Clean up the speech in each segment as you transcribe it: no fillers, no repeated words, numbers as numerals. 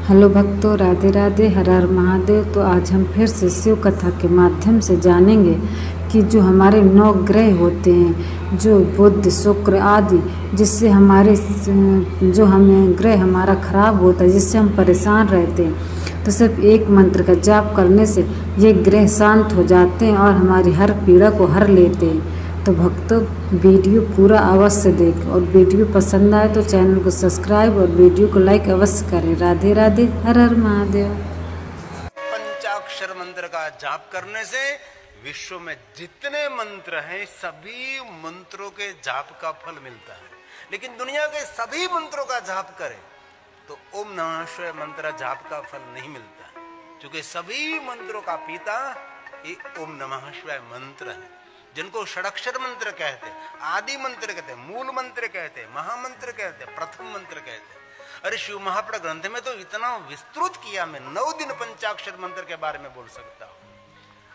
Hello भक्तों, राधे राधे, हर हर महादेव। तो आज हम फिर से शिव कथा के माध्यम से जानेंगे कि जो हमारे 9 ग्रह होते हैं, जो बुध शुक्र आदि, जिससे हमारे जो हमें ग्रह हमारा खराब होता है, जिससे हम परेशान रहते हैं, तो सिर्फ एक मंत्र का जाप करने से ये ग्रह शांत हो जाते हैं और हमारी हर पीड़ा को हर लेते हैं। तो भक्तों, वीडियो पूरा अवश्य देखें और वीडियो पसंद आए तो चैनल को सब्सक्राइब और वीडियो को लाइक अवश्य करें। राधे राधे, हर हर महादेव। पंचाक्षर मंत्र का जाप करने से विश्व में जितने मंत्र हैं सभी मंत्रों के जाप का फल मिलता है। लेकिन दुनिया के सभी मंत्रों का जाप करें तो ओम नमः शिवाय मंत्र जाप का फल नहीं मिलता, क्योंकि सभी मंत्रों का पिता ये ओम नमः शिवाय मंत्र है, जिनको षडाक्षर मंत्र कहते हैं, आदि मंत्र कहते हैं, मूल मंत्र कहते हैं, महामंत्र कहते हैं, प्रथम मंत्र कहते हैं। अरे शिव महापुराण ग्रंथ में तो इतना विस्तृत किया, मैं 9 दिन पंचाक्षर मंत्र के बारे में बोल सकता हूं।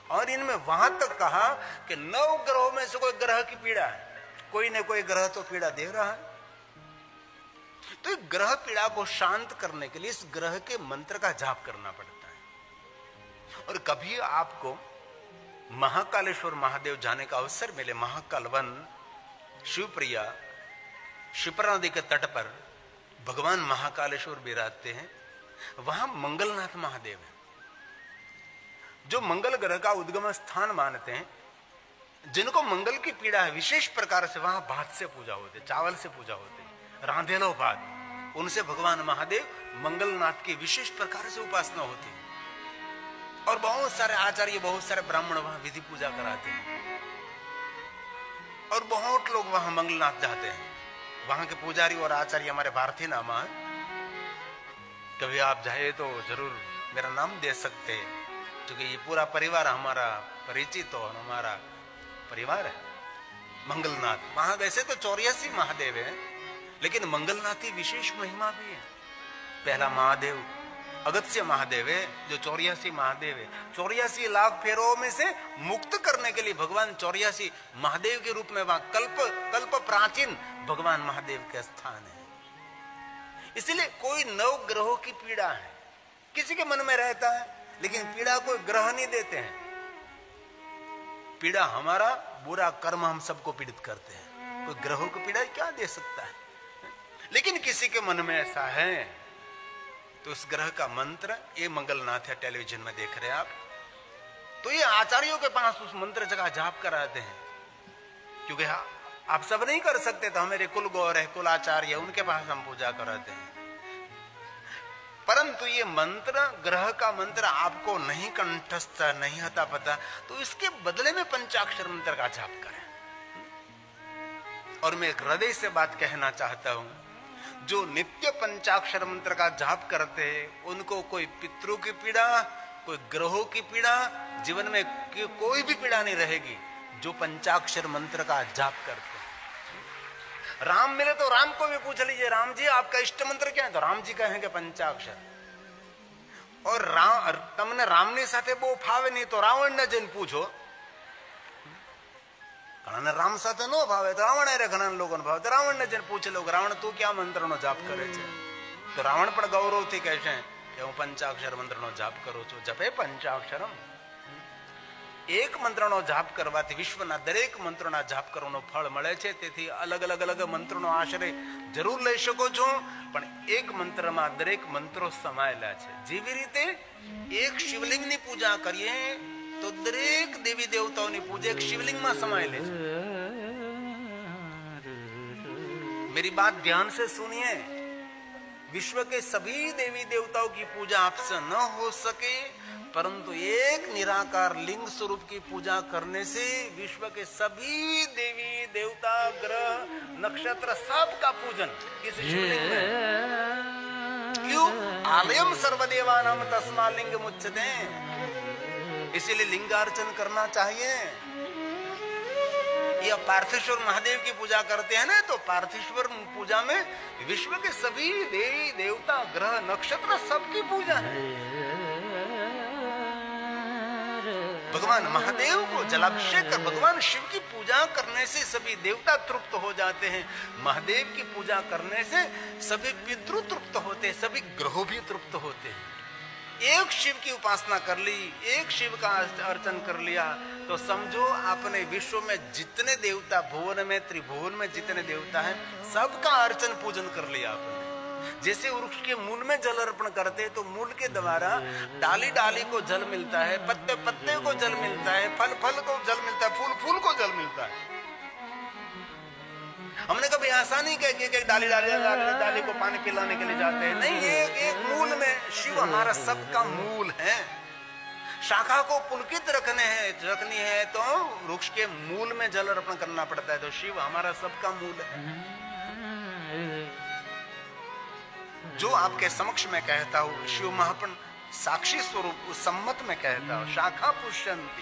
और इनमें वहां तक कहा कि 9 ग्रहों में से कोई ग्रह की पीड़ा है, कोई न कोई ग्रह तो पीड़ा दे रहा है। तो ग्रह पीड़ा को शांत करने के लिए इस ग्रह के मंत्र का जाप करना पड़ता है। और कभी आपको महाकालेश्वर महादेव जाने का अवसर मिले, महाकाल वन, शिवप्रिया, शिप्रा नदी के तट पर भगवान महाकालेश्वर विराजते हैं। वहां मंगलनाथ महादेव है, जो मंगल ग्रह का उद्गम स्थान मानते हैं। जिनको मंगल की पीड़ा है, विशेष प्रकार से वहां भात से पूजा होती है, चावल से पूजा होती है, रांधे लो भात, उनसे भगवान महादेव मंगलनाथ की विशेष प्रकार से उपासना होती है। और बहुत सारे आचार्य, बहुत सारे ब्राह्मण वहां विधि पूजा कराते हैं और बहुत लोग वहां मंगलनाथ जाते हैं। वहां के पुजारी और आचार्य हमारे भारतीय नामा है, कभी आप जाए तो जरूर मेरा नाम दे सकते हैं, क्योंकि ये पूरा परिवार हमारा परिचित और हमारा परिवार है। मंगलनाथ वहां वैसे तो 84 महादेव है, लेकिन मंगलनाथ की विशेष महिमा भी है। पहला महादेव अगस्त्य महादेव है, जो 84 महादेव है। 84 लाख फेरों में से मुक्त करने के लिए भगवान 84 महादेव के रूप में वहां कल्प प्राचीन भगवान महादेव के स्थान है। इसलिए कोई 9 ग्रहों की पीड़ा है, किसी के मन में रहता है, लेकिन पीड़ा कोई ग्रह नहीं देते हैं। पीड़ा हमारा बुरा कर्म हम सबको पीड़ित करते हैं, कोई ग्रहों की पीड़ा क्या दे सकता है। लेकिन किसी के मन में ऐसा है तो उस ग्रह का मंत्र, ये मंगलनाथ है, टेलीविजन में देख रहे हैं आप, तो ये आचार्यों के पास उस मंत्र का जाप कराते हैं। क्योंकि आप सब नहीं कर सकते, तो हमारे कुल गौर है, कुल आचार्य, उनके पास हम पूजा कराते हैं। परंतु ये मंत्र, ग्रह का मंत्र आपको नहीं कंठस्थ, नहीं आता पता, तो इसके बदले में पंचाक्षर मंत्र का जाप करें। और मैं एक हृदय से बात कहना चाहता हूं, जो नित्य पंचाक्षर मंत्र का जाप करते हैं उनको कोई पितरों की पीड़ा, कोई ग्रहों की पीड़ा, जीवन में कोई भी पीड़ा नहीं रहेगी, जो पंचाक्षर मंत्र का जाप करते हैं। राम मिले तो राम को भी पूछ लीजिए, राम जी आपका इष्ट मंत्र क्या है, तो राम जी कहेंगे पंचाक्षर। और तमने रामनी साथे बो फावे नहीं तो रावण ने जन पूछो, घણા રામ સાથે નો ભાવે તો રાવણ અરે ઘણા લોકોને ભાવે, તો રાવણને જઈને પૂછે લો, રાવણ તું ક્યાં મંત્રનો જાપ કરે છે? તો રાવણ પણ ગૌરવથી કહે છે કે હું પંચાક્ષર મંત્રનો જાપ કરું છું. જપે પંચાક્ષરમ. એક મંત્રનો જાપ કરવાથી વિશ્વના દરેક મંત્રોના જાપ કરવાનો ફળ મળે છે. તેથી અલગ અલગ મંત્રોનો આશ્રય જરૂર લઈ શકો છો, પણ એક મંત્રમાં દરેક મંત્રો સમાયેલા છે. જેવી રીતે એક શિવલિંગની પૂજા કરીએ तो दरेक देवी देवताओं की पूजा एक शिवलिंग में समाये है। मेरी बात ध्यान से सुनिए, विश्व के सभी देवी देवताओं की पूजा आपसे न हो सके, परंतु एक निराकार लिंग स्वरूप की पूजा करने से विश्व के सभी देवी देवता, ग्रह, नक्षत्र, सबका पूजन इस शिवलिंग में। क्यों? आलयम सर्वदेवानाम तस्मा लिंग मुच्यते, इसीलिए लिंगार्चन करना चाहिए। ये पार्थेश्वर महादेव की पूजा करते हैं ना, तो पार्थेश्वर पूजा में विश्व के सभी देवी देवता, ग्रह, नक्षत्र, सबकी पूजा है। भगवान महादेव को जलाभिषेक कर भगवान शिव की पूजा करने से सभी देवता तृप्त हो जाते हैं। महादेव की पूजा करने से सभी पितृ तृप्त होते हैं, सभी ग्रह भी तृप्त होते हैं। एक शिव की उपासना कर ली, एक शिव का अर्चन कर लिया तो समझो आपने विश्व में जितने देवता, भुवन में त्रिभुवन में जितने देवता हैं, सबका अर्चन पूजन कर लिया आपने। जैसे वृक्ष के मूल में जल अर्पण करते हैं तो मूल के द्वारा डाली डाली को जल मिलता है, पत्ते पत्ते को जल मिलता है, फल फल को जल मिलता है, फूल फूल को जल मिलता है। हमने कभी ऐसा नहीं कहा कि डाली डाली को पानी पिलाने के लिए जाते हैं, नहीं, ये एक मूल में शिव हमारा सबका मूल है। शाखा को पुलकित रखनी है तो वृक्ष के मूल में जल अर्पण करना पड़ता है, तो शिव हमारा सबका मूल है। जो आपके समक्ष में कहता हूँ शिव महापन साक्षी स्वरूप सम्मत में कहता हूँ, शाखा पुष्यन्ति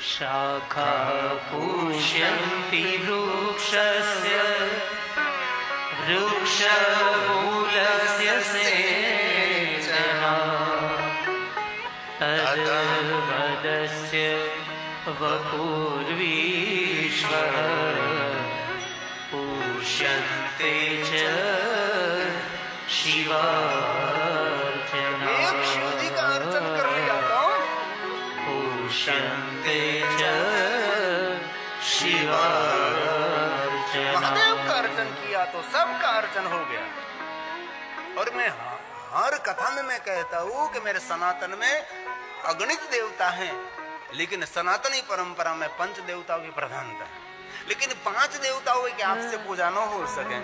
वृक्षस्य वृक्षमूलस्य सेचना तद्वदस्य वपुर्विश्वः पुष्यन्ते च शिवार्चना। एक शिव जी का अर्चन कर लिया तो पुष्यन्ते च शिवार्चना। महादेव का अर्चन किया तो सबका अर्चन हो गया। और मैं हर कथा में मैं कहता हूँ कि मेरे सनातन में अगणित देवता हैं, लेकिन सनातनी परंपरा में पंच देवताओं की प्रधानता है। लेकिन 5 देवताओं की आपसे पूजा न हो सके,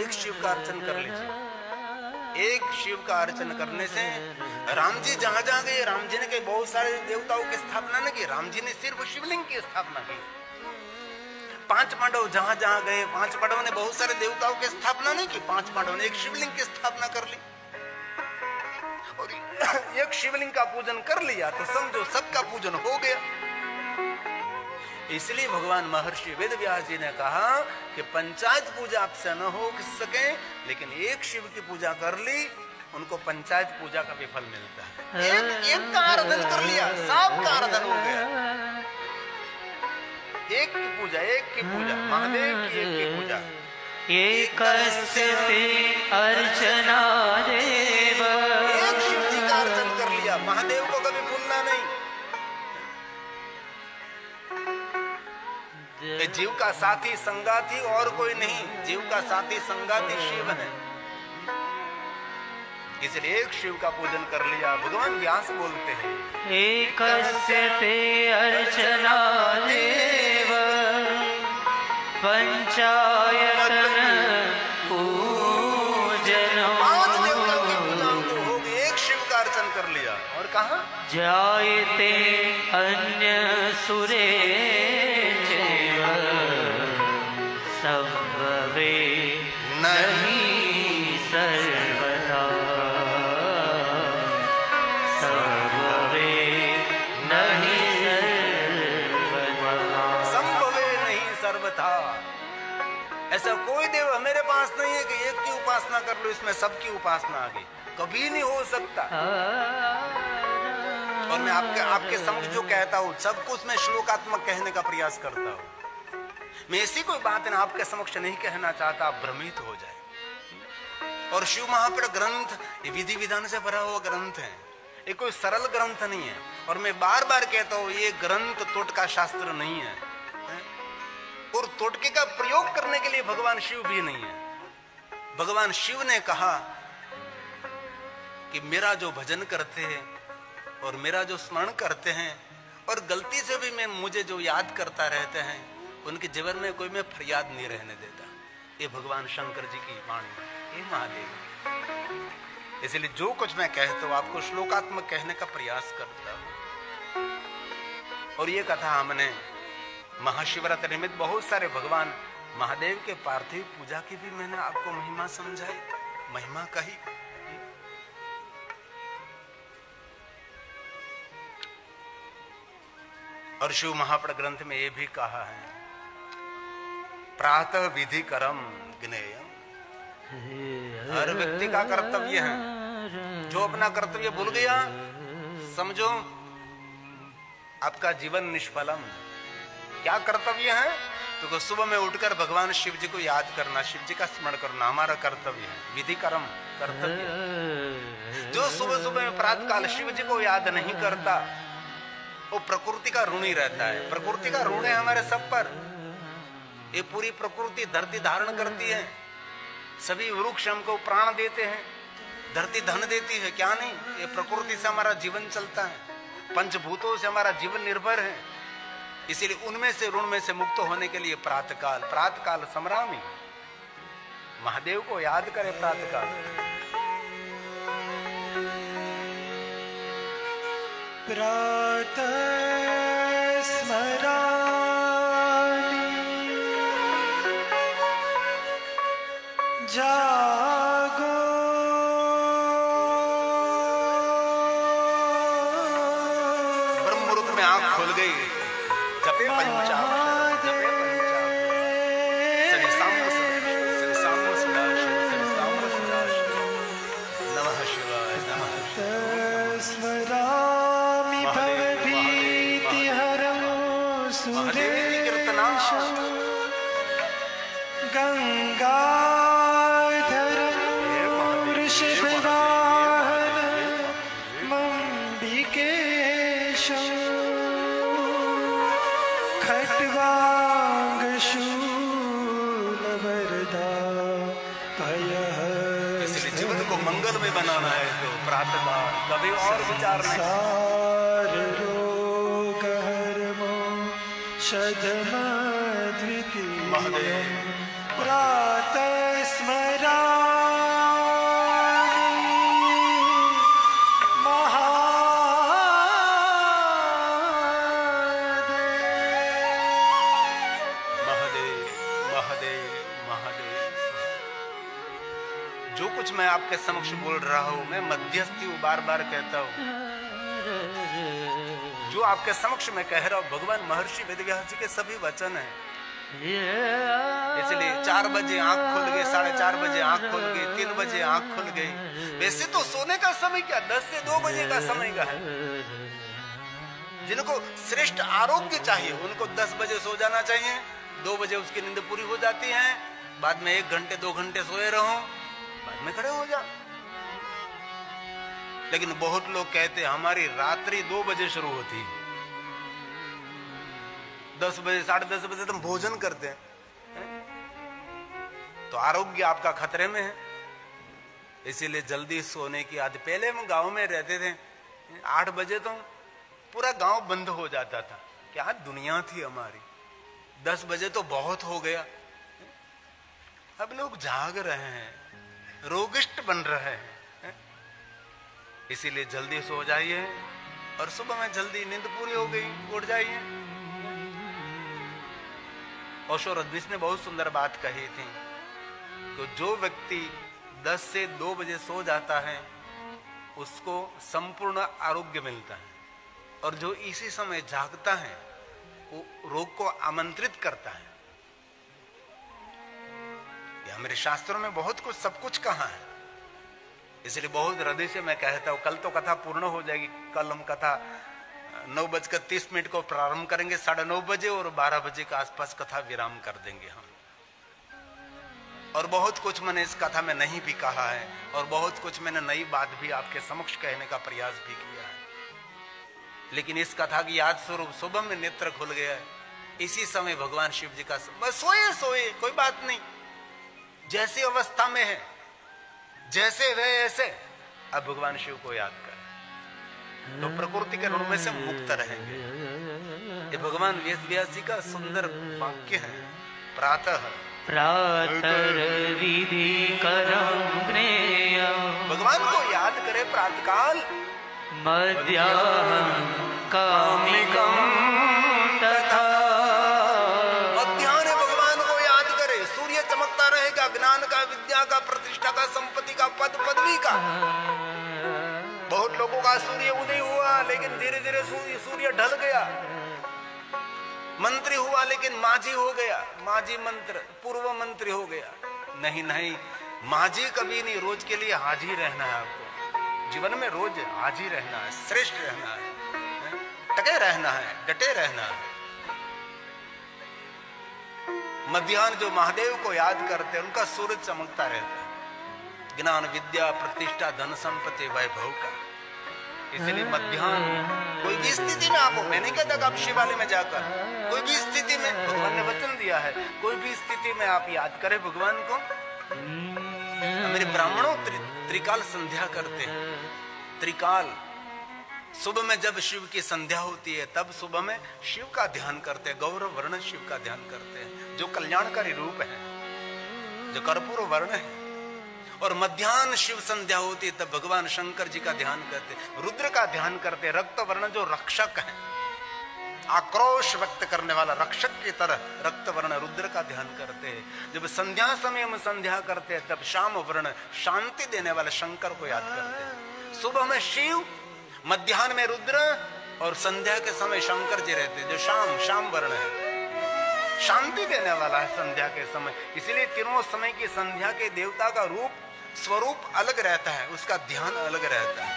एक शिव का अर्चन कर लीजिए। एक शिव का अर्चन करने से राम जी जहां जहां गए, राम जी ने कई बहुत सारे देवताओं की स्थापना नहीं की, राम जी ने सिर्फ शिवलिंग की स्थापना की। 5 पांडव जहां जहां गए, 5 पांडवों ने बहुत सारे देवताओं की स्थापना नहीं की, 5 पांडवों ने एक शिवलिंग की स्थापना कर ली और एक शिवलिंग का पूजन कर लिया तो समझो सबका पूजन हो गया। इसलिए भगवान महर्षि वेदव्यास जी ने कहा कि पंचायत पूजा आपसे न हो सके, लेकिन एक शिव की पूजा कर ली, उनको पंचायत पूजा का भी फल मिलता है। एक का आराधन कर लिया, सबका आराधन हो गया। एक की पूजा, महादेव की एक की पूजा। एकस्य ते अर्चना देव, एक शिव जी का अर्चन कर लिया, महादेव को कभी भूलना नहीं। जीव का साथी संगाती और कोई नहीं, जीव का साथी संगाती शिव है। इसलिए एक शिव का पूजन कर लिया। भगवान व्यास बोलते हैं एकस्य ते अर्चना देव पंचायतन पूजन। 5 देवताओं की पूजा को हो गई, एक शिव का अर्चन कर लिया। और कहा जायते अन्य सुरे सबवे नहीं सर्वथा, सबवे नहीं सर्वथा, संभवे नहीं सर्वथा। ऐसा कोई देव मेरे पास नहीं है कि एक की उपासना कर लो इसमें सबकी उपासना आ गई, कभी नहीं हो सकता। और मैं आपके समक्ष जो कहता हूँ सब कुछ मैं श्लोकात्मक कहने का प्रयास करता हूँ। मैं ऐसी कोई बात ना आपके समक्ष नहीं कहना चाहता, आप भ्रमित हो जाए। और शिव महापुर ग्रंथ ये विधि विधान से भरा हुआ ग्रंथ है, ये कोई सरल ग्रंथ नहीं है। और मैं बार बार कहता हूँ ये ग्रंथ टोटका शास्त्र नहीं है, और टोटके का प्रयोग करने के लिए भगवान शिव भी नहीं है। भगवान शिव ने कहा कि मेरा जो भजन करते हैं और मेरा जो स्मरण करते हैं और गलती से भी मैं मुझे जो याद करता रहते हैं, उनके जीवन में कोई मैं फरियाद नहीं रहने देता। ये भगवान शंकर जी की वाणी है, ये महादेव। इसलिए जो कुछ मैं कहता हूँ आपको श्लोकात्मक कहने का प्रयास करता हूँ। और ये कथा हमने महाशिवरात्रि निमित्त बहुत सारे भगवान महादेव के पार्थिव पूजा की भी मैंने आपको महिमा समझाई, महिमा कही। और शिव महापड़ ग्रंथ में ये भी कहा है प्रातः विधि करम ज्ञेयम। हर व्यक्ति का कर्तव्य है, जो अपना कर्तव्य भूल गया समझो आपका जीवन निष्फलम। क्या कर्तव्य है? तो सुबह में उठकर भगवान शिव जी को याद करना, शिव जी का स्मरण करना हमारा कर्तव्य है, विधि कर्म कर्तव्य है। जो सुबह सुबह में प्रातः काल शिव जी को याद नहीं करता वो प्रकृति का ऋणी रहता है। प्रकृति का ऋण है हमारे सब पर। ये पूरी प्रकृति धरती धारण करती है, सभी वृक्ष हमको प्राण देते हैं, धरती धन देती है, क्या नहीं? ये प्रकृति से हमारा जीवन चलता है, पंचभूतों से हमारा जीवन निर्भर है। इसीलिए उनमें से ऋण में से मुक्त होने के लिए प्रातः काल समरामी, महादेव को याद करें प्रातः काल। प्रातः स्मरामि जागो ब्रह्म मुहूर्त में आंख खुल गई, जपे पंचाक्षर, नमः शिवाय, नमः स्मरामि भवभीतिहरं सुरेशं गंगाधरं वृषभवाहनमम्बिकेशं खट्वांगशूलवरदा इसलिए जीवन को मंगल में बनाना है तो प्रातः काल, कभी और विचार नहीं। रोगहरमो शतमद्वितीयं महादेव प्रातः स्मरामि महादेव महादेव महादेव। जो कुछ मैं आपके समक्ष बोल रहा हूं मैं मध्यस्थी हूं, बार बार कहता हूं। जो आपके समक्ष मैं कह रहा हूं भगवान महर्षि वेदव्यास जी के सभी वचन हैं। इसलिए 4 बजे आंख खुल गई, 4:30 बजे आंख खुल गई, 3 बजे आंख खुल गई। वैसे तो सोने का समय क्या 10 से 2 बजे का समय का है। जिनको श्रेष्ठ आरोग्य चाहिए उनको 10 बजे सो जाना चाहिए, 2 बजे उसकी नींद पूरी हो जाती है, बाद में 1 घंटे 2 घंटे सोए रहो, बाद में खड़े हो जा। लेकिन बहुत लोग कहते हैं हमारी रात्रि 2 बजे शुरू होती है, 10 बजे 10:30 बजे तुम भोजन करते हैं, तो आरोग्य आपका खतरे में है। इसीलिए जल्दी सोने की आदत। पहले हम गांव में रहते थे, 8 बजे तो पूरा गांव बंद हो जाता था, क्या दुनिया थी हमारी। 10 बजे तो बहुत हो गया। अब लोग जाग रहे हैं, रोगिष्ट बन रहे हैं। इसीलिए जल्दी सो जाइए और सुबह में जल्दी नींद पूरी हो गई उठ जाइए। ओशो रजनीश ने बहुत सुंदर बात कही थी कि जो व्यक्ति 10 से 2 बजे सो जाता है उसको संपूर्ण आरोग्य मिलता है, और जो इसी समय जागता है वो रोग को आमंत्रित करता है। ये हमारे शास्त्रों में बहुत कुछ सब कुछ कहा है। इसलिए बहुत हृदय से मैं कहता हूं, कल तो कथा पूर्ण हो जाएगी। कल हम कथा 9:30 को प्रारंभ करेंगे 9:30 बजे, और 12 बजे के आसपास कथा विराम कर देंगे हम। और बहुत कुछ मैंने इस कथा में नहीं भी कहा है, और बहुत कुछ मैंने नई बात भी आपके समक्ष कहने का प्रयास भी किया है। लेकिन इस कथा की याद स्वरूप सुबह में नेत्र खुल गया है। इसी समय भगवान शिव जी का बस सोए कोई बात नहीं, जैसी अवस्था में है जैसे वे ऐसे अब भगवान शिव को याद करें तो प्रकृति के ऋण में से मुक्त रहेंगे। ये भगवान व्यास जी का सुंदर वाक्य है। प्रातः विधि करं ज्ञेयं भगवान को याद करे प्रातःकाल। मध्याह्नं कामिकं तथा मध्याह्न भगवान को याद करे। सूर्य चमकता रहेगा, ज्ञान का, विद्या का, प्रतिष्ठा का, संपत्ति का, पद पदवी का। बहुत लोगों का सूर्य उदय हुआ लेकिन धीरे धीरे सूर्य ढल गया। मंत्री हुआ लेकिन माझी हो गया, माझी मंत्र पूर्व मंत्री हो गया। नहीं नहीं, माझी कभी नहीं, रोज के लिए हाजिर रहना है आपको। जीवन में रोज हाजिर रहना है, श्रेष्ठ रहना है। टके रहना है, डटे रहना है। मध्याह्न जो महादेव को याद करते हैं उनका सूरज चमकता रहता है, ज्ञान विद्या प्रतिष्ठा धन संपत्ति वैभव का। इसलिए मध्याह्न कोई भी स्थिति में आप हो, मैं नहीं कहता कि आप शिवालय में जाकर, कोई भी स्थिति में, भगवान ने वचन दिया है कोई भी स्थिति में आप याद करें भगवान को। मेरे ब्राह्मणों त्रिकाल संध्या करते हैं। त्रिकाल सुबह में जब शिव की संध्या होती है तब सुबह में शिव का ध्यान करते हैं, गौरव वर्ण शिव का ध्यान करते हैं जो कल्याणकारी रूप है, जो कर्पूर वर्ण है। और मध्याह्न शिव संध्या होती है तब भगवान शंकर जी का ध्यान करते, रुद्र का ध्यान करते, रक्त वर्ण जो रक्षक है, आक्रोश व्यक्त करने वाला रक्षक की तरह रक्त वर्ण रुद्र का ध्यान करते हैं। जब संध्या समय में संध्या करते हैं तब श्याम वर्ण शांति देने वाले शंकर को याद करते हैं। सुबह में शिव, मध्याह्न में रुद्र और संध्या के समय शंकर जी रहते हैं जो श्याम वर्ण है, शांति देने वाला है संध्या के समय। इसलिए तीनों समय की संध्या के देवता का रूप स्वरूप अलग रहता है, उसका ध्यान अलग रहता है।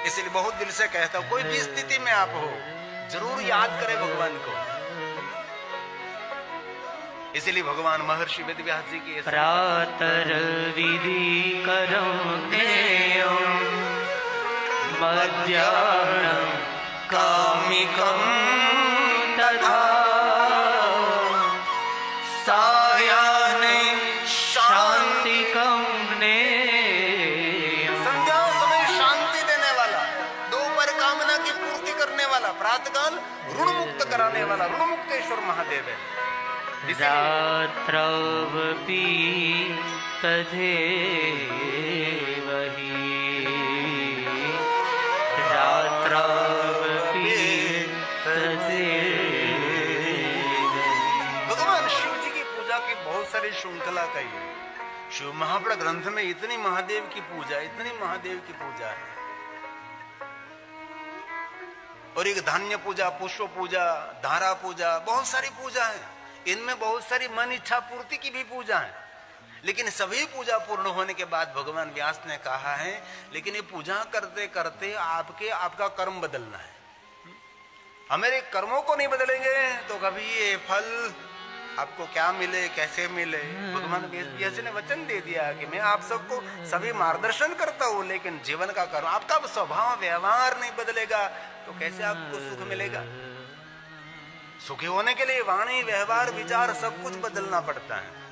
इसलिए बहुत दिल से कहता हूं कोई भी स्थिति में आप हो जरूर याद करें भगवान को। इसलिए भगवान महर्षि वेदव्यास जी की प्रातर विधि करम मध्याह्नं कामिकं तथा सायाह्ने शांतिकं संध्या समय शांति देने वाला, दोपहर कामना की पूर्ति करने वाला, प्रातःकाल ऋण मुक्त कराने वाला ऋण मुक्तेश्वर महादेव है। रात्रवपि तथैव हि भगवान शिव जी की पूजा की बहुत सारी श्रृंखला कही है। शिव महापुराण ग्रंथ में इतनी महादेव की पूजा, इतनी महादेव की पूजा है। और एक धान्य पूजा, पुष्प पूजा, धारा पूजा, बहुत सारी पूजा है। इनमें बहुत सारी मन इच्छा पूर्ति की भी पूजा है। लेकिन सभी पूजा पूर्ण होने के बाद भगवान व्यास ने कहा है लेकिन ये पूजा करते करते आपका कर्म बदलना है। हमारे कर्मों को नहीं बदलेंगे तो कभी ये फल आपको क्या मिले, कैसे मिले। भगवान व्यास जी ने वचन दे दिया कि मैं आप सबको सभी मार्गदर्शन करता हूँ, लेकिन जीवन का कर्म, आपका स्वभाव व्यवहार नहीं बदलेगा तो कैसे आपको सुख मिलेगा। सुखी होने के लिए वाणी, व्यवहार, विचार सब कुछ बदलना पड़ता है।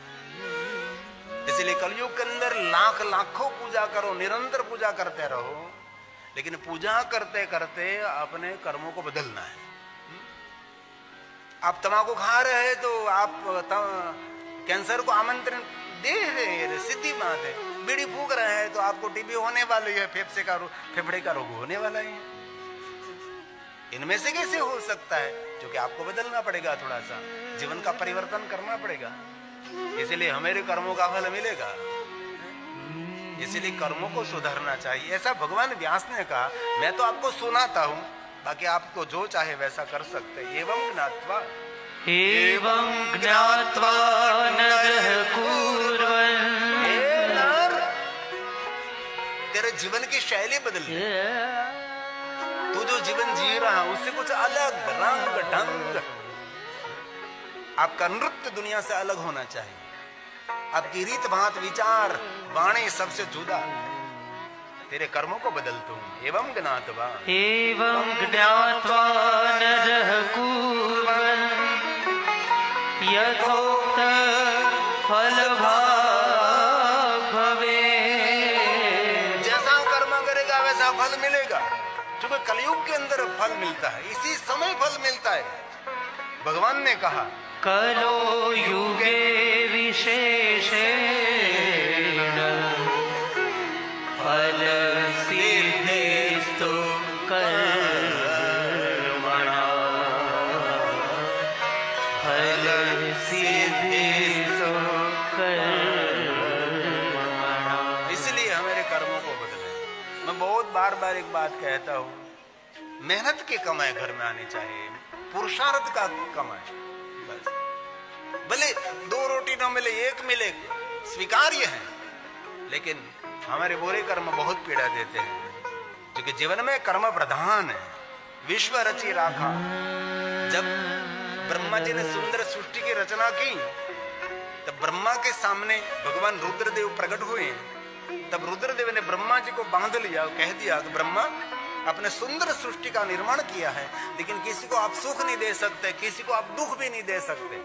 इसलिए कलयुग के अंदर लाखों पूजा करो, निरंतर पूजा करते रहो, लेकिन पूजा करते करते अपने कर्मों को बदलना है। आप तंबाकू खा रहे हैं तो आप कैंसर को आमंत्रण दे रहे, सीधी बात है। बीड़ी फूंक रहे हैं तो आपको टीबी होने वाली है, फेफड़े का रोग होने वाला है। इनमें से कैसे हो सकता है? क्योंकि आपको बदलना पड़ेगा, थोड़ा सा जीवन का परिवर्तन करना पड़ेगा। इसलिए हमारे कर्मों का फल मिलेगा, इसलिए कर्मों को सुधारना चाहिए। ऐसा भगवान व्यास ने कहा। मैं तो आपको सुनाता हूँ, बाकी आपको जो चाहे वैसा कर सकते। एवं ज्ञात्वा नरः कुर्वन्, नर तेरे जीवन की शैली बदल, तू जो जीवन जी रहा है उससे कुछ अलग रंग ढंग। आपका नृत्य दुनिया से अलग होना चाहिए, आपकी रीत भात विचार वाणी सबसे जुदा। तेरे कर्मों को बदलता हूं। एवं ज्ञात्वा नरः कुर्वन् यथोक्त फलभाग् भवेत्। जैसा कर्म करेगा वैसा फल मिलेगा। क्योंकि कलयुग के अंदर फल मिलता है, इसी समय फल मिलता है। भगवान ने कहा कलो युगे विशेषेण फल सिद्धिस्तु कर्मणा, फल सिद्धिस्तु कर्मणा। इसलिए हमारे कर्मों को बदले। मैं बहुत बार एक बात कहता हूँ, मेहनत की कमाई घर में आनी चाहिए, पुरुषार्थ का कमाई। बस भले 2 रोटी न मिले, 1 मिले, स्वीकार्य है, लेकिन हमारे बुरे कर्म बहुत पीड़ा देते हैं। क्योंकि जीवन में कर्म प्रधान है। विश्व रची राखा। जब ब्रह्मा जी ने सुंदर सृष्टि की रचना की, तब ब्रह्मा के सामने भगवान रुद्रदेव प्रकट हुए। तब रुद्रदेव ने ब्रह्मा जी को बांध लिया, कह दिया कि ब्रह्मा, आपने सुंदर सृष्टि का निर्माण किया है, लेकिन किसी को आप सुख नहीं दे सकते, किसी को आप दुख भी नहीं दे सकते।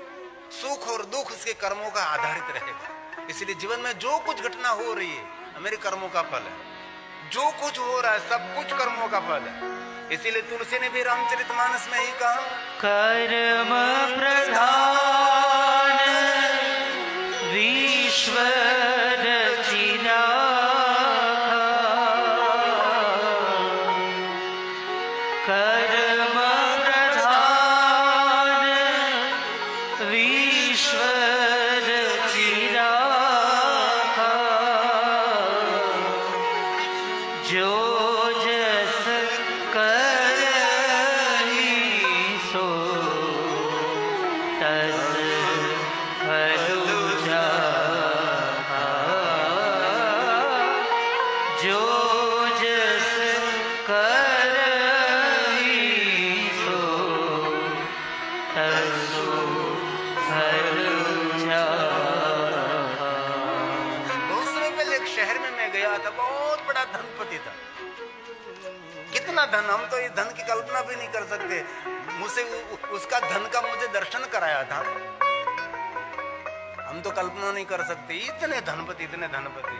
सुख और दुख उसके कर्मों का आधारित रहेगा। इसलिए जीवन में जो कुछ घटना हो रही है मेरे कर्मों का फल है। जो कुछ हो रहा है सब कुछ कर्मों का फल है। इसीलिए तुलसी ने भी रामचरितमानस में ही कहा, कर्म प्रधान विश्व रचिरा, कर्म प्रधान विश्व रचिरा, जो जस करहि सो तस फलु जाहा, जो जस करहि सो तसु फलु जाहा। बहुत समय पहले एक शहर में मैं गया था, बहुत बड़ा धनपति था। कितना धन, हम तो इस धन की कल्पना भी नहीं कर सकते। मुझसे उसका धन का मुझे दर्शन कराया था, हम तो कल्पना नहीं कर सकते। इतने धनपति, इतने धनपति।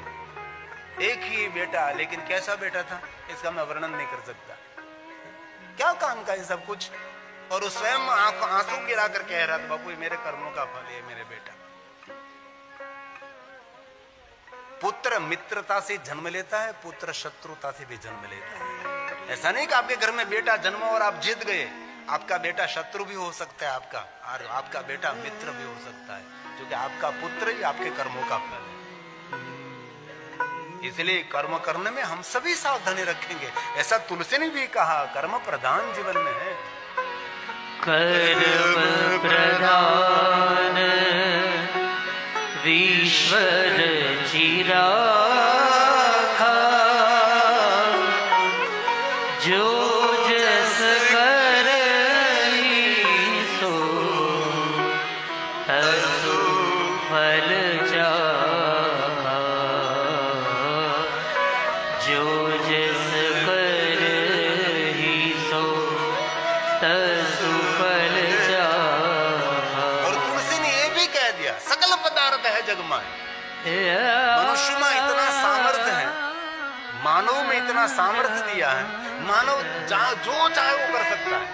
एक ही बेटा, लेकिन कैसा बेटा था इसका मैं वर्णन नहीं कर सकता। क्या काम का ये सब कुछ। और वो स्वयं आंसू गिरा कर कह रहा था, बापू ये मेरे कर्मों का फल है मेरे बेटा। पुत्र मित्रता से जन्म लेता है, पुत्र शत्रुता से भी जन्म लेता है। ऐसा नहीं कि आपके घर में बेटा जन्मा और आप जीत गए। आपका बेटा शत्रु भी हो सकता है आपका, और आपका बेटा मित्र भी हो सकता है, क्योंकि आपका पुत्र ही आपके कर्मों का फल है। इसलिए कर्म करने में हम सभी सावधानी रखेंगे। ऐसा तुलसी ने भी कहा, कर्म प्रधान जीवन में है। कर्म प्रधान विश्व रचिरा, जो जस करहि सो तसु फल जाहा, जो जस करहि सो तसु फल जाहा। और तुलसी ने ये भी कह दिया, सकल पदार्थ है जग माय। मनुष्य में इतना सामर्थ्य है, मानव में इतना सामर्थ्य दिया है, मानव जो चाहे वो कर सकता है।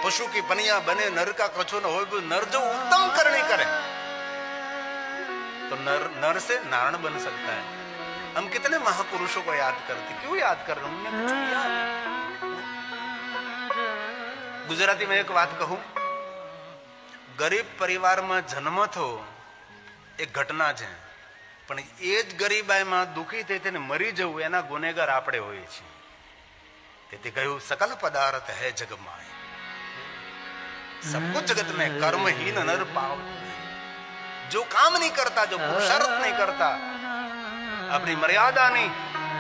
पशु की पनिया बने, नर का कछु न हो, नर जो उत्तम करने करे तो नर से नारायण बन सकता है। हम कितने महापुरुषों को याद करते, क्यों याद कर रहे हैं? उन्होंने कुछ किया। गुजराती में एक बात कहूं, गरीब परिवार में जन्म थो एक घटना है, पण ए ज गरीबाईમાં દુખી થઈને મરી જવું એના ગુનેગાર આપણે હોઈએ છીએ। તેથી કહ્યું सकल पदार्थ है जग माय। सब कुछ जगत में कर्महीन नर पाव। जो काम नहीं करता, जो पुरुषार्थ नहीं करता, अपनी मर्यादा नहीं,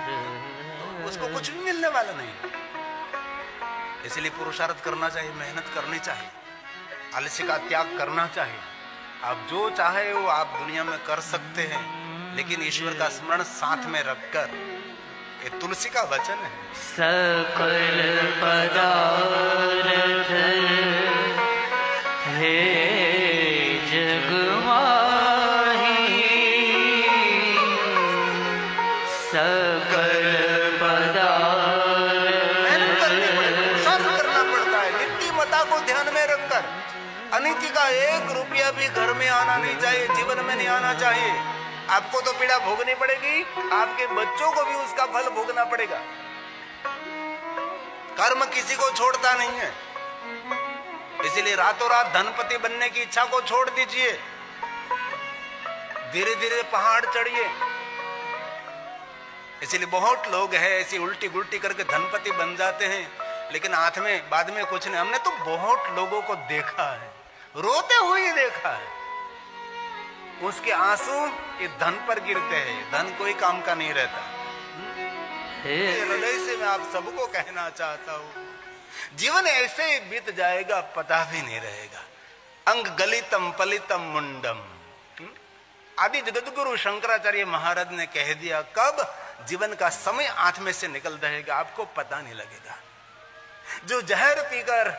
तो उसको कुछ भी मिलने वाला नहीं। इसलिए पुरुषार्थ करना चाहिए, मेहनत करनी चाहिए, आलस्य का त्याग करना चाहिए। आप जो चाहे वो आप दुनिया में कर सकते हैं, लेकिन ईश्वर का स्मरण साथ में रखकर। ये तुलसी का वचन है। सकल पदार्थ है जग माही, सकल पदार्थ। मेहनत करनी पड़ती, पुरुषार्थ करना पड़ता है, नीतिमत्ता को ध्यान में रखकर। अनीति का 1 रुपया भी घर में आना नहीं चाहिए, जीवन में नहीं आना चाहिए। आपको तो पीड़ा भोगनी पड़ेगी, आपके बच्चों को भी उसका फल भोगना पड़ेगा। कर्म किसी को छोड़ता नहीं है। इसीलिए रातों रात धनपति बनने की इच्छा को छोड़ दीजिए, धीरे धीरे पहाड़ चढ़िए। इसीलिए बहुत लोग हैं ऐसी उल्टी गुल्टी करके धनपति बन जाते हैं, लेकिन हाथ में बाद में कुछ नहीं। हमने तो बहुत लोगों को देखा है, रोते हुए देखा है। उसके आंसू ये धन पर गिरते हैं, धन कोई काम का नहीं रहता। हृदय से मैं आप सबको कहना चाहता हूँ, जीवन ऐसे ही बीत जाएगा, पता भी नहीं रहेगा। अंग गलितम पलितम मुंडम। आदि जगतगुरु शंकराचार्य महाराज ने कह दिया, कब जीवन का समय हाथ में से निकल जाएगा आपको पता नहीं लगेगा। जो जहर पीकर,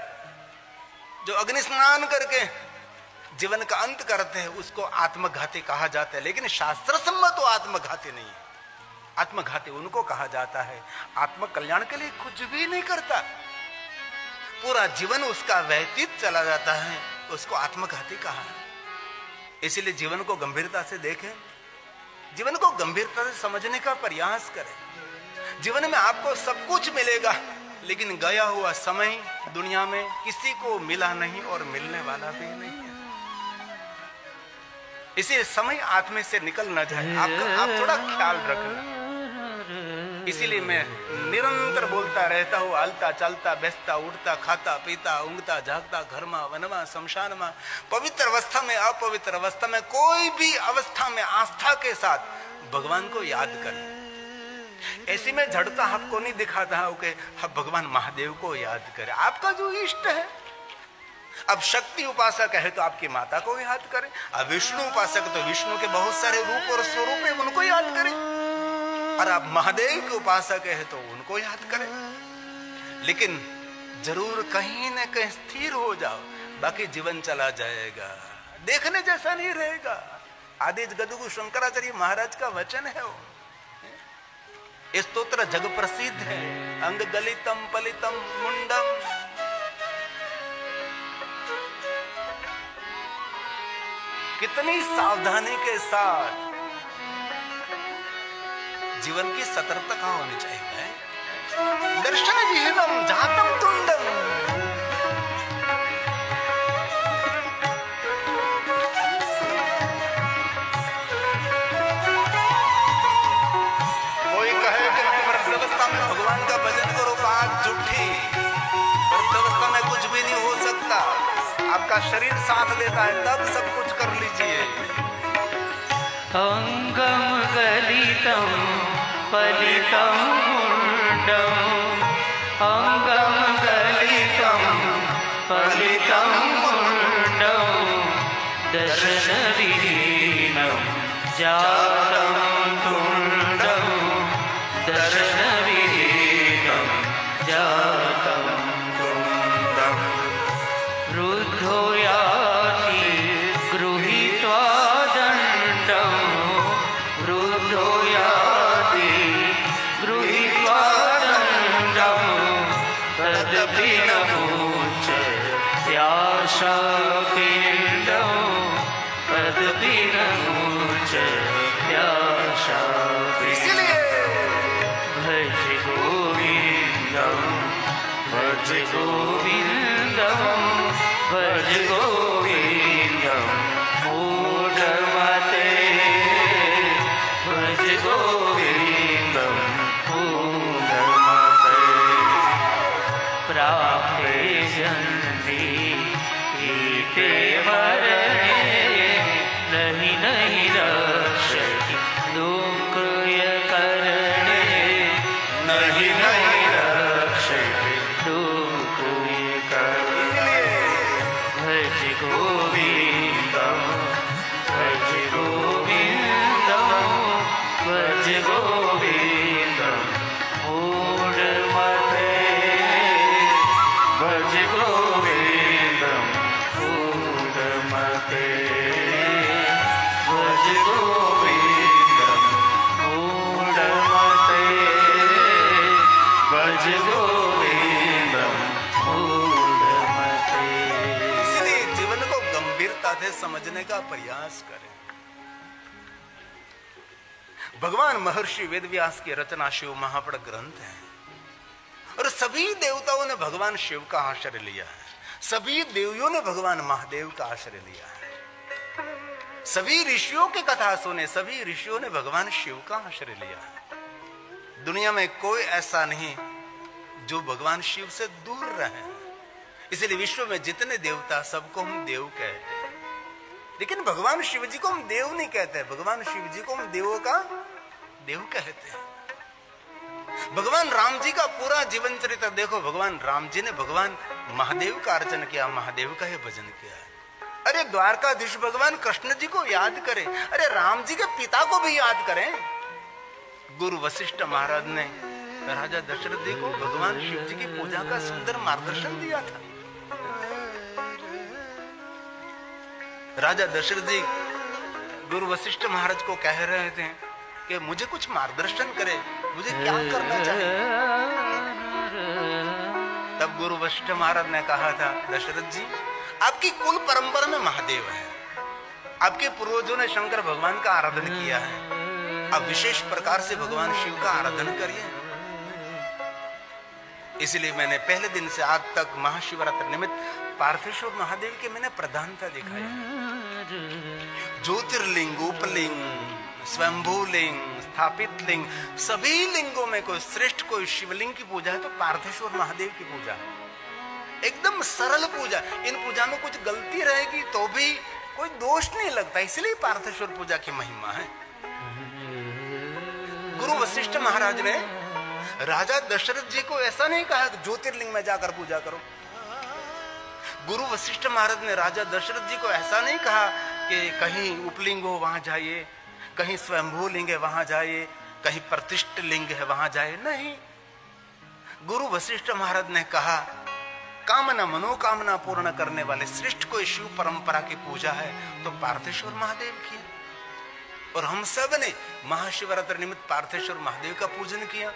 जो अग्नि स्नान करके जीवन का अंत करते हैं उसको आत्मघाती कहा जाता है, लेकिन शास्त्र सम्मत तो आत्मघाती नहीं है। आत्मघाती उनको कहा जाता है आत्म कल्याण के लिए कुछ भी नहीं करता, पूरा जीवन उसका व्यतीत चला जाता है, उसको आत्मघाती कहा है। इसलिए जीवन को गंभीरता से देखें, जीवन को गंभीरता से समझने का प्रयास करें। जीवन में आपको सब कुछ मिलेगा, लेकिन गया हुआ समय दुनिया में किसी को मिला नहीं और मिलने वाला भी नहीं है। इसीलिए समय हाथ में से निकल ना जाए, आप थोड़ा ख्याल रखना। इसीलिए मैं निरंतर बोलता रहता हूँ, हलता चलता बेचता उठता खाता पीता ऊँगता जागता घर में वन में शमशान में, पवित्र अवस्था में अपवित्र अवस्था में, कोई भी अवस्था में आस्था के साथ भगवान को याद करें। ऐसी में झड़ता आपको नहीं दिखाता हूं कि आप भगवान महादेव को याद करें, आपका जो इष्ट है। अब शक्ति उपासक है तो आपकी माता को याद करें, अब विष्णु उपासक तो विष्णु के बहुत सारे रूप और स्वरूप है उनको याद करें, और आप महादेव के उपासक है तो उनको याद करें। लेकिन जरूर कहीं ना कहीं स्थिर हो जाओ, बाकी जीवन चला जाएगा, देखने जैसा नहीं रहेगा। आदि जगतगुरु शंकराचार्य महाराज का वचन है वो, ये स्तोत्र जग प्रसिद्ध है। अंग गलितम पलितम मुंडम। कितनी सावधानी के साथ जीवन की सतर्कता होनी चाहिए। दर्शन विहीनम जातम तुंडम। कोई कहे कि मैं वृद्धावस्था में भगवान का भजन करो, बात झूठी। वृद्धावस्था में कुछ भी नहीं हो सकता, आपका शरीर साथ देता है तब सब कुछ कर लीजिए। अंगम गलितम पलितम मुंडम। अंगम गलितम पलितम मुंडम। दर्शन विहीनम जातम तुंडम। दर्शन विहीनम जातम तुंडम। रुद्धो याति गृहीत्वा दंडम। रुद्धो याति गृहीत्वा दंडम। तदपि न मुच्यते आशापिंडम। तदपि न मुच्यते आशापिंडम। भज गोविंदम भज गोविंदम भज गोविंदम मूढ़मते। भज गोविंदम मूढ़मते। प्राप्ते जन्ति ईते मरणे। नहीं नहीं रक्षति दुःखय करणे। नहीं नहीं रक्षति दुःखय करणे। भज गोविंदम भज गोविंदम भज गोविंदम मूढ़मते। भज गोविंदम मूढ़मते। भज गोविंदम मूढ़मते। भज गोविंदम मूढ़मते। इसलिए जीवन को गंभीरता से समझने का प्रयास करें। भगवान महर्षि वेदव्यास की रचना शिव महापड़ ग्रंथ है, और सभी देवताओं ने भगवान शिव का आश्रय लिया है। सभी देवियों ने भगवान महादेव का आश्रय लिया है। सभी ऋषियों की कथा सुने, सभी ऋषियों ने भगवान शिव का आश्रय लिया है। दुनिया में कोई ऐसा नहीं जो भगवान शिव से दूर रहे। इसलिए विश्व में जितने देवता सबको हम देव कहते हैं, लेकिन भगवान शिव जी को हम देव नहीं कहते। भगवान शिव जी को हम देवों का देव कहते हैं। भगवान राम जी का पूरा जीवन चरित्र देखो। भगवान राम जी ने भगवान महादेव का अर्चन किया, महादेव का ही भजन किया। अरे द्वारकाधीश भगवान कृष्ण जी को याद करें, अरे राम जी के पिता को भी याद करें। गुरु वशिष्ठ महाराज ने राजा दशरथ जी को भगवान शिव जी की पूजा का सुंदर मार्गदर्शन दिया था। राजा दशरथ जी गुरु वशिष्ठ महाराज को कह रहे थे कि मुझे कुछ मार्गदर्शन करे, मुझे क्या करना चाहिए। तब गुरु वशिष्ठ महाराज ने कहा था, दशरथ जी आपकी कुल परंपरा में महादेव है, आपके पूर्वजों ने शंकर भगवान का आराधन किया है, अब विशेष प्रकार से भगवान शिव का आराधन करिए। इसलिए मैंने पहले दिन से आज तक महाशिवरात्रि निमित्त पार्थेश्वर महादेव के मैंने प्रधानता दिखाई है। ज्योतिर्लिंग, उपलिंग, स्वयंभू लिंग, स्थापित लिंग, सभी लिंगों में कोई श्रेष्ठ कोई शिवलिंग की पूजा है तो पार्थेश्वर महादेव की पूजा, एकदम सरल पूजा। इन पूजा में कुछ गलती रहेगी तो भी कोई दोष नहीं लगता, इसलिए पार्थेश्वर पूजा की महिमा है। गुरु वशिष्ठ महाराज ने राजा दशरथ जी को ऐसा नहीं कहा कि ज्योतिर्लिंग में जाकर पूजा करो। गुरु वशिष्ठ महाराज ने राजा दशरथ जी को ऐसा नहीं कहा कि कहीं उपलिंग हो वहां जाइए, कहीं स्वयंभू लिंग है वहां जाइए, कहीं प्रतिष्ठित लिंग है वहां जाइए। नहीं, गुरु वशिष्ठ महाराज ने कहा कामना मनोकामना पूर्ण करने वाले श्रेष्ठ कोई शिव परंपरा की पूजा है तो पार्थेश्वर महादेव की। और हम सब ने महाशिवरात्रि निमित्त पार्थेश्वर महादेव का पूजन किया।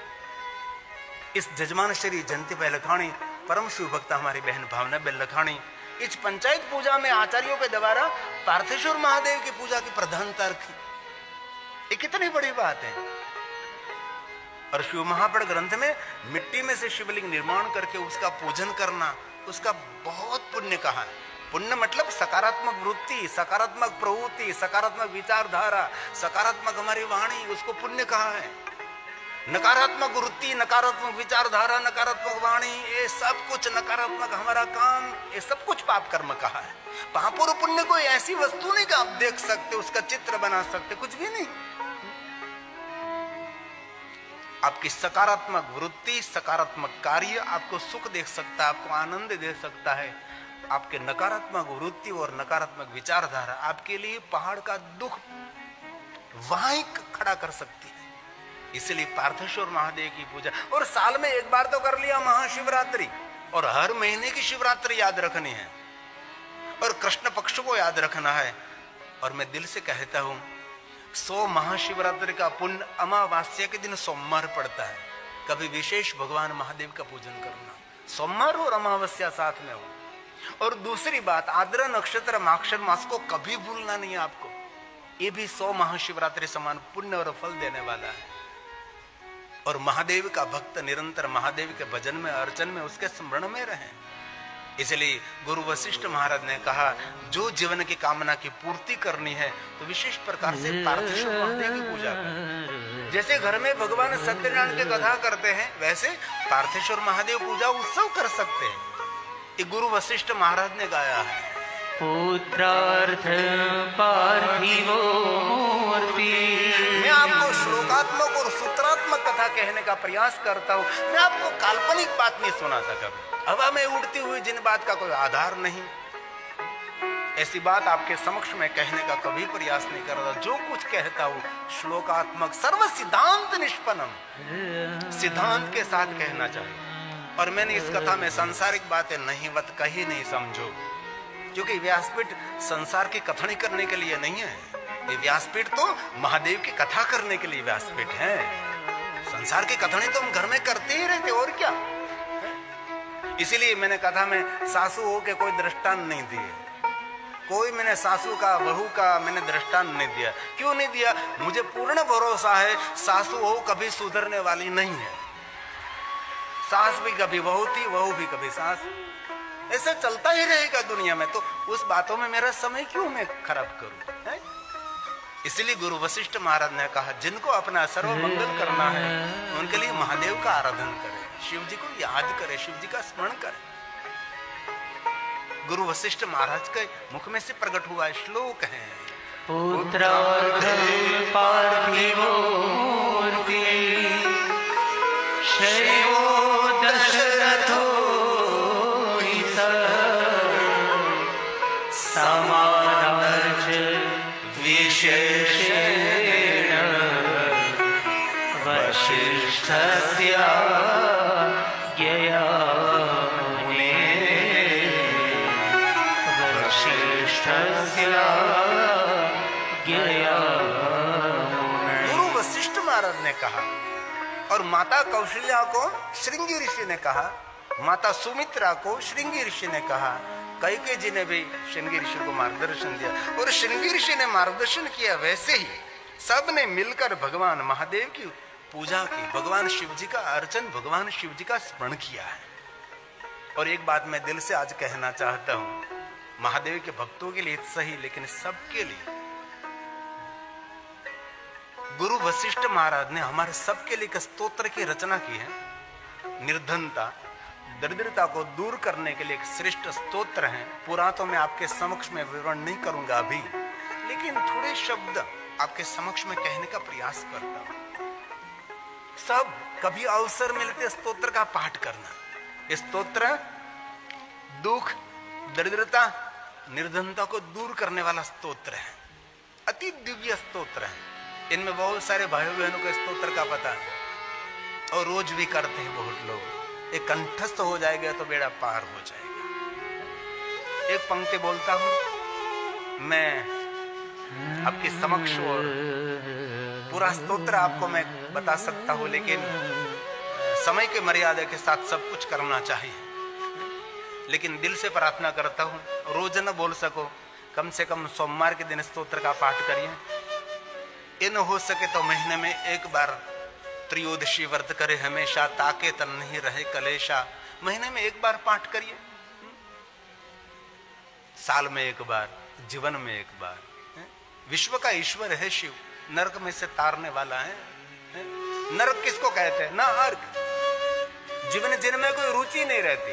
इस जजमान श्री जयंती बेलखानी परम शिव भक्त हमारी बहन भावना बेलखानी इस पंचायत पूजा में आचार्यों के द्वारा पार्थेश्वर महादेव की पूजा की प्रधानता रखी। ये कितनी बड़ी बात है। और शिव महापुराण ग्रंथ में मिट्टी में से शिवलिंग निर्माण करके उसका पूजन करना, उसका बहुत पुण्य कहा है। पुण्य मतलब सकारात्मक वृत्ति, सकारात्मक प्रवृत्ति, सकारात्मक विचारधारा, सकारात्मक हमारी वाणी, उसको पुण्य कहा है। नकारात्मक वृत्ति, नकारात्मक विचारधारा, नकारात्मक वाणी, ये सब कुछ नकारात्मक हमारा काम, ये सब कुछ पाप कर्म कहा है। पाप और पुण्य कोई ऐसी वस्तु नहीं कि आप देख सकते, उसका चित्र बना सकते, कुछ भी नहीं। आपकी सकारात्मक वृत्ति, सकारात्मक कार्य आपको सुख दे सकता है, आपको आनंद दे सकता है। आपके नकारात्मक वृत्ति और नकारात्मक विचारधारा आपके लिए पहाड़ का दुख वहां खड़ा कर सकती है। इसलिए पार्थेश्वर महादेव की पूजा, और साल में एक बार तो कर लिया महाशिवरात्रि, और हर महीने की शिवरात्रि याद रखनी है, और कृष्ण पक्ष को याद रखना है। और मैं दिल से कहता हूं 100 महाशिवरात्रि का पुण्य अमावास्या के दिन सोमवार पड़ता है। कभी विशेष भगवान महादेव का पूजन करना, सोमवार और अमावस्या साथ में हो। और दूसरी बात, आद्रा नक्षत्र माक्षर मास को कभी भूलना नहीं है आपको। ये भी 100 महाशिवरात्रि समान पुण्य और फल देने वाला है। और महादेव का भक्त निरंतर महादेव के भजन में, अर्चन में, उसके स्मरण में रहे। इसलिए गुरु वशिष्ठ महाराज ने कहा जो जीवन की कामना की पूर्ति करनी है तो विशेष प्रकार से पार्थेश्वर महादेव की पूजा करें। जैसे घर में भगवान सत्यनारायण की कथा करते हैं, वैसे पार्थेश्वर महादेव पूजा उत्सव कर सकते हैं। ये गुरु वशिष्ठ महाराज ने गाया है। पुत्रार्थ पार्थिवो मूर्ति। मैं आपको श्लोकात्मक और सूत्रात्मक कथा कहने का प्रयास करता हूँ। मैं आपको काल्पनिक बात नहीं सुनाता कभी, हवा में उड़ती हुई जिन बात का कोई आधार नहीं, ऐसी बात आपके समक्ष में कहने का कभी प्रयास नहीं कर रहा। जो कुछ कहता हूँ श्लोकात्मक, सर्व सिद्धांत निष्पन्नम, सिद्धांत के साथ कहना चाहिए। और मैंने इस कथा में सांसारिक बातें नहीं वत कही नहीं, समझो, क्योंकि व्यासपीठ संसार की कथनी करने के लिए नहीं है। ये व्यासपीठ तो महादेव की कथा करने के लिए व्यासपीठ है। संसार की कथनी तो हम घर में करते ही रहते, और क्या। इसीलिए मैंने कथा में सासू हो के कोई दृष्टांत नहीं दिए, कोई मैंने सासू का बहू का मैंने दृष्टांत नहीं दिया। क्यों नहीं दिया? मुझे पूर्ण भरोसा है सासू बहू कभी सुधरने वाली नहीं है। सास भी कभी बहू थी, बहू भी कभी सास, ऐसे चलता ही रहेगा दुनिया में। तो उस बातों में मेरा समय क्यों मैं खराब करूं? इसलिए गुरु वशिष्ठ महाराज ने कहा जिनको अपना सर्व मंगल करना है उनके लिए महादेव का आराधन करें, शिव जी को याद करें, शिव जी का स्मरण करें। गुरु वशिष्ठ महाराज के मुख में से प्रकट हुआ श्लोक है, पुत्रार्थ पार्थिवो मूर्ति। मुने वशिष्ठस्य ज्ञया। गुरु वशिष्ठ महाराज ने कहा और माता कौशल्या को श्रृंगी ऋषि ने कहा, माता सुमित्रा को श्रृंगी ऋषि ने कहा, कैकेयी जी ने भी श्रृंगी ऋषि को मार्गदर्शन दिया और श्रृंगी ऋषि ने मार्गदर्शन किया। वैसे ही सब ने मिलकर भगवान महादेव की पूजा की, भगवान शिव जी का अर्चन, भगवान शिव जी का स्मरण किया है। और एक बात मैं दिल से आज कहना चाहता हूं, महादेव के भक्तों के लिए सही, लेकिन सबके लिए गुरु वशिष्ठ महाराज ने हमारे सबके लिए एक स्तोत्र की रचना की है। निर्धनता, दरिद्रता को दूर करने के लिए एक श्रेष्ठ स्तोत्र है। पूरा तो मैं आपके समक्ष में विवरण नहीं करूंगा अभी, लेकिन थोड़े शब्द आपके समक्ष में कहने का प्रयास करता हूं। सब कभी अवसर मिलते स्तोत्र का पाठ करना। स्तोत्र दुख, दरिद्रता, निर्धनता को दूर करने वाला स्तोत्र है। अति दिव्य स्तोत्र है। इनमें बहुत सारे भाई बहनों को स्तोत्र का पता है और रोज भी करते हैं बहुत लोग। एक कंठस्थ हो जाएगा तो बेड़ा पार हो जाएगा। एक पंक्ति बोलता हूं मैं आपके समक्ष, और पूरा स्तोत्र आपको मैं बता सकता हूं, लेकिन समय के मर्यादा के साथ सब कुछ करना चाहिए। लेकिन दिल से प्रार्थना करता हूं रोज न बोल सको, कम से कम सोमवार के दिन स्तोत्र का पाठ करिए। इन हो सके तो महीने में एक बार त्रयोदशी व्रत करे हमेशा, ताके तन नहीं रहे कलेशा। महीने में एक बार पाठ करिए, साल में एक बार, जीवन में एक बार। विश्व का ईश्वर है शिव, नरक में से तारने वाला है। नरक किसको कहते हैं? ना अर्क। जीवन जिनमें कोई रुचि नहीं रहती,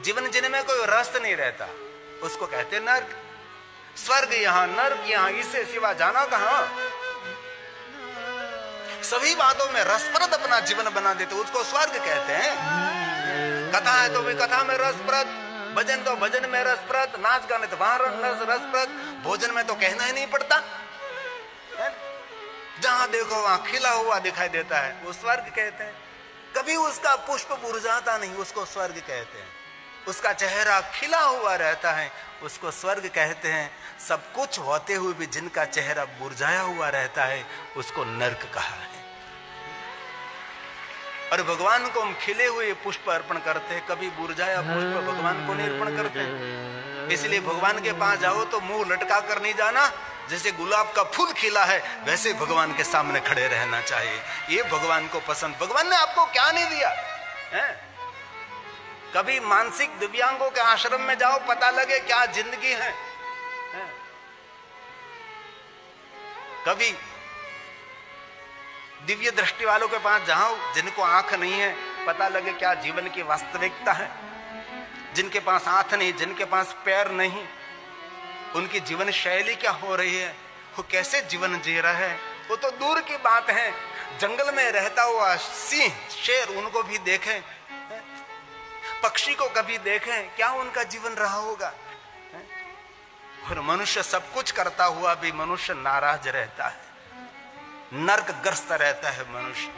जीवन जिनमें कोई रस नहीं रहता, उसको कहते हैं नरक। स्वर्ग यहाँ, नरक यहाँ, इससे सिवा जाना कहां? सभी बातों में रसप्रद अपना जीवन बना देते, उसको स्वर्ग कहते हैं। कथा है तो भी कथा में रसप्रद, भजन तो भजन में रसप्रद, नाच गाने तो वहां रसप्रद, भोजन में तो कहना ही नहीं पड़ता। जहां देखो वहां खिला हुआ दिखाई देता है, वो स्वर्ग कहते हैं। कभी उसका पुष्प मुरझाता नहीं, उसको स्वर्ग कहते हैं। उसका चेहरा खिला हुआ रहता है, उसको स्वर्ग कहते हैं। सब कुछ होते हुए भी जिनका चेहरा मुरझाया हुआ रहता है, उसको नरक कहा है। और भगवान को हम खिले हुए पुष्प अर्पण करते हैं, कभी मुरझाया पुष्प भगवान को नहीं अर्पण करते। इसलिए भगवान के पास जाओ तो मुंह लटका कर नहीं जाना। जैसे गुलाब का फूल खिला है, वैसे भगवान के सामने खड़े रहना चाहिए। ये भगवान को पसंद। भगवान ने आपको क्या नहीं दिया है? कभी मानसिक दिव्यांगों के आश्रम में जाओ, पता लगे क्या जिंदगी है। कभी दिव्य दृष्टि वालों के पास जाओ, जिनको आंख नहीं है, पता लगे क्या जीवन की वास्तविकता है। जिनके पास हाथ नहीं, जिनके पास पैर नहीं, उनकी जीवन शैली क्या हो रही है, वो कैसे जीवन जी रहा है, वो तो दूर की बात है। जंगल में रहता हुआ सिंह, शेर, उनको भी देखें, पक्षी को कभी देखें, क्या उनका जीवन रहा होगा। और मनुष्य सब कुछ करता हुआ भी मनुष्य नाराज रहता है, नरकग्रस्त रहता है मनुष्य।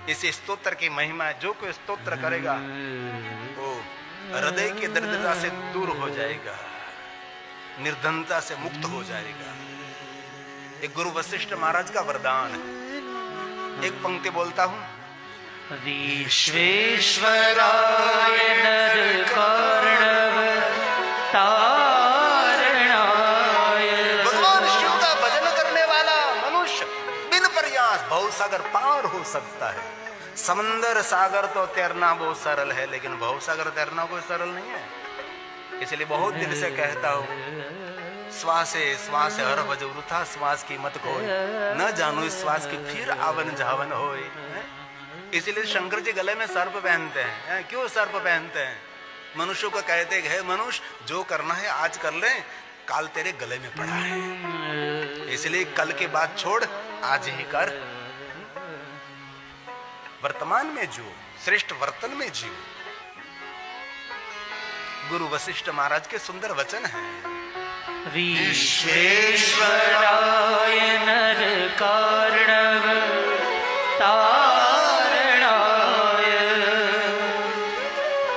इस स्तोत्र की महिमा, जो कोई स्तोत्र करेगा वो हृदय की दरिद्रता से दूर हो जाएगा, निर्धनता से मुक्त हो जाएगा। एक गुरु वशिष्ठ महाराज का वरदान है। एक पंक्ति बोलता हूं, विश्वेश्वराय नरकार्णव तारणाय। भगवान शिव का भजन करने वाला मनुष्य बिन प्रयास भवसागर पार हो सकता है। समंदर सागर तो तैरना बहुत सरल है, लेकिन भवसागर तैरना कोई सरल नहीं है। इसलिए बहुत दिल से कहता हूं, श्वासे श्वास हर भज वृथा श्वास की मत खोए, न जानो इस श्वास की फिर आवन जावन होए। इसलिए शंकर जी गले में सर्प पहनते हैं। क्यों सर्प पहनते हैं? मनुष्य को कहते हैं, मनुष्य जो करना है आज कर ले, काल तेरे गले में पड़ा है। इसलिए कल के बाद छोड़, आज ही कर। वर्तमान में जियो, श्रेष्ठ वर्तन में जियो। गुरु वशिष्ठ महाराज के सुंदर वचन हैं। विश्वेश्वराय नरकार्णव तारणाय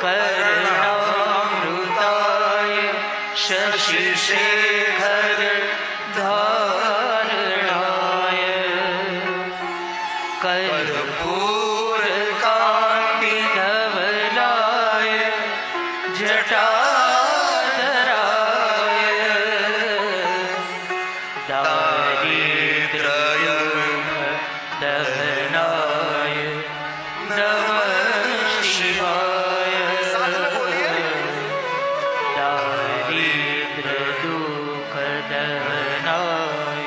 करणामृताय शशिशेखर धारणाय कर्पूरकान्ति धवलाय जटाधराय दारिद्र्यदहनाय नमः शिवाय दारिद्र्यदुःखदहनाय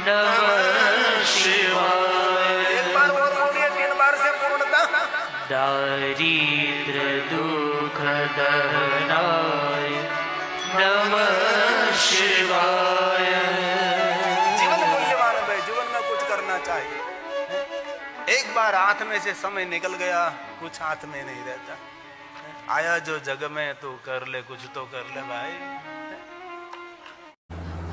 नमः शिवाय एक बार और बोलिए, 3 बार से पूर्णता। दारिद्र्यदुःखदहनाय नमः शिवाय। जीवन मूल्यवान है, जीवन में कुछ करना चाहिए। एक बार हाथ में से समय निकल गया, कुछ हाथ में नहीं रहता। आया जो जग में तो कर ले, कुछ तो कर ले भाई।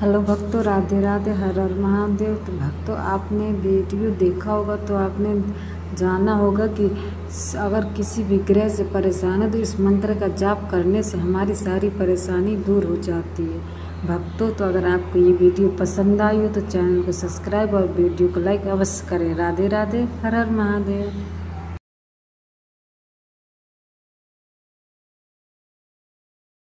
हेलो भक्तों, राधे राधे, हर हर महादेव। तो भक्तों, आपने वीडियो देखा होगा तो आपने जाना होगा कि अगर किसी भी ग्रह से परेशान है तो इस मंत्र का जाप करने से हमारी सारी परेशानी दूर हो जाती है। भक्तों, तो अगर आपको ये वीडियो पसंद आई हो तो चैनल को सब्सक्राइब और वीडियो को लाइक अवश्य करें। राधे राधे, हर हर महादेव।